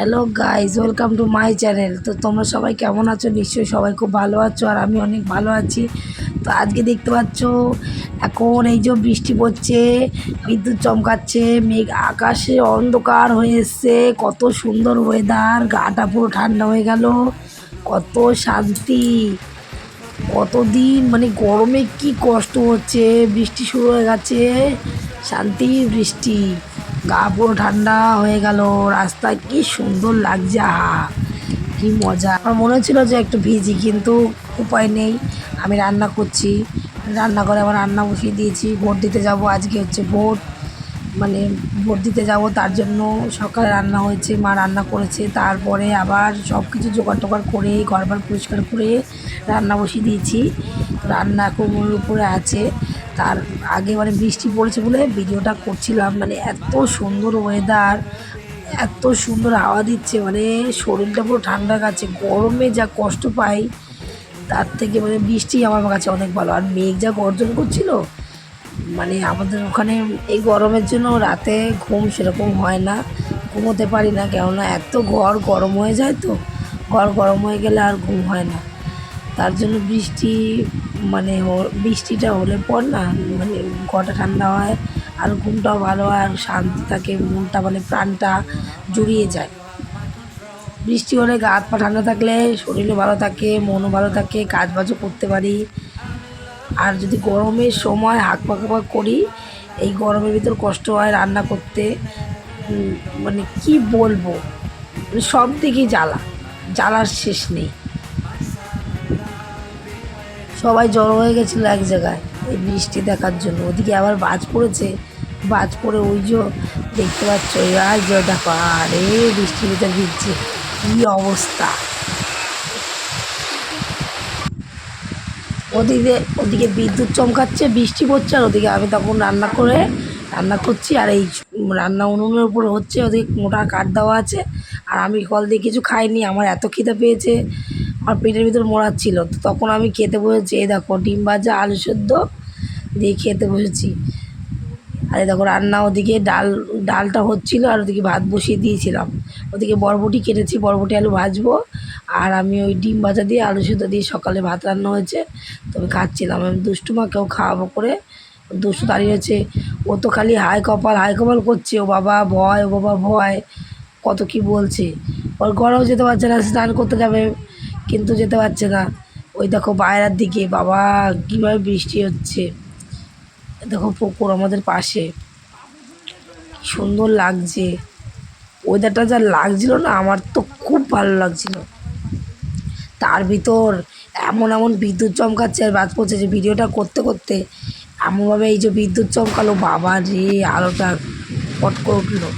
Hello guys, welcome to my channel. তো তোমরা সবাই কেমন আছো? নিশ্চয়ই সবাই খুব ভালো আছো, আর আমি অনেক ভালো আছি। তো আজকে দেখতে পাচ্ছ এখন এই যে বৃষ্টি পড়ছে, বিদ্যুৎ চমকাচ্ছে, মেঘ আকাশে অন্ধকার হয়ে এসছে। কত সুন্দর ওয়েদার, গাটা পুরো ঠান্ডা হয়ে গেল, কত শান্তি। কতদিন মানে গরমে কি কষ্ট হচ্ছে, বৃষ্টি শুরু হয়ে গেছে, শান্তির বৃষ্টি। গা পুরো ঠান্ডা হয়ে গেল, রাস্তায় কি সুন্দর লাগছে, আহা কি মজা। আমার মনে হচ্ছিল যে একটু ভিজি, কিন্তু উপায় নেই, আমি রান্না করছি। রান্নাঘরে আবার রান্না বসিয়ে দিয়েছি, ভোট দিতে যাব। আজকে হচ্ছে ভোট, মানে ভোট দিতে যাব, তার জন্য সকালে রান্না হয়েছে, মা রান্না করেছে। তারপরে আবার সব কিছু জোগাড় টোগাড় করে ঘরবার পরিষ্কার করে রান্না বসিয়ে দিয়েছি। রান্না এখন ওর উপরে আছে। তার আগে মানে বৃষ্টি পড়েছে বলে ভিডিওটা করছিলাম। মানে এত সুন্দর ওয়েদার, এত সুন্দর হাওয়া দিচ্ছে, মানে শরীরটা পুরো ঠান্ডা গেছে। গরমে যা কষ্ট পাই, তার থেকে মানে বৃষ্টি আমার কাছে অনেক ভালো। আর মেঘ যা গর্জন করছিল, মানে আমাদের ওখানে এই গরমের জন্য রাতে ঘুম সেরকম হয় না, ঘুমোতে পারি না, কেননা এত ঘর গরম হয়ে যায়। তো ঘর গরম হয়ে গেলে আর ঘুম হয় না। তার জন্য বৃষ্টি মানে বৃষ্টিটা হলে পর না, মানে ঘরটা ঠান্ডা হয়, আর ঘুমটাও ভালো হয়, আর শান্তি থাকে, মনটা মানে প্রাণটা জুড়িয়ে যায়। বৃষ্টি হলে গা হাত পা ঠান্ডা থাকলে শরীরও ভালো থাকে, মনও ভালো থাকে, কাজ বাজও করতে পারি। আর যদি গরমের সময় হাঁক পাক করি, এই গরমের ভিতর কষ্ট হয় রান্না করতে। মানে কি বলবো, মানে সব দিকেই জ্বালা, জ্বালার শেষ নেই। সবাই জড়ো হয়ে গেছিলো এক জায়গায় এই বৃষ্টি দেখার জন্য। ওদিকে আবার বাজ পড়েছে, বাজ পড়ে ওই যে দেখতে পাচ্ছ, আর যে দেখো, আরে বৃষ্টির ভিতর ভিজছে, কী অবস্থা। ওদিকে ওদিকে বিদ্যুৎ চমকাচ্ছে, বৃষ্টি পড়ছে, আর ওদিকে আমি তখন রান্না করছি। আর এই রান্না উনুনের উপরে হচ্ছে, ওদিকে মোটা কাঠ দেওয়া আছে, আর আমি কল দিয়ে কিছু খাইনি। আমার এত খিদে পেয়েছে, আমার পেটের ভিতর মোড়াচ্ছিল। তো তখন আমি খেতে বসেছি, এই দেখো ডিম ভাজা আলু সেদ্ধ দিয়ে খেতে বসেছি। আর দেখো রান্না, ওদিকে ডালটা হচ্ছিলো, আর ওদিকে ভাত বসিয়ে দিয়েছিলাম। ওদিকে বরবটি কেটেছি, বরবটি আলু ভাজবো। আর আমি ওই ডিম ভাজা দিয়ে আলু সেদ্ধ দিয়ে সকালে ভাত রান্না হয়েছে, তো আমি খাচ্ছিলাম। আমি দুষ্টু মাকেও খাওয়াবো করে, দুষ্টু দাঁড়িয়ে আছে। ও তো খালি হাই কপাল করছে, ও বাবা ভয়, ও বাবা ভয়, কত কি বলছে। ওর ঘরেও যেতে পারছে না, স্নান করতে যাবে কিন্তু যেতে পারছে না। ওই দেখো বাইরের দিকে, বাবা কীভাবে বৃষ্টি হচ্ছে। দেখো পুকুর আমাদের পাশে, কি সুন্দর লাগছে। ওয়েদারটা যা লাগছিল না, আমার তো খুব ভালো লাগছিল। তার ভিতর এমন এমন বিদ্যুৎ চমকাচ্ছে আর বাজ পড়ছে, যে ভিডিওটা করতে করতে এমনভাবে এই যে বিদ্যুৎ চমকালো, বাবা রে, আলোটা পট করে উঠলো।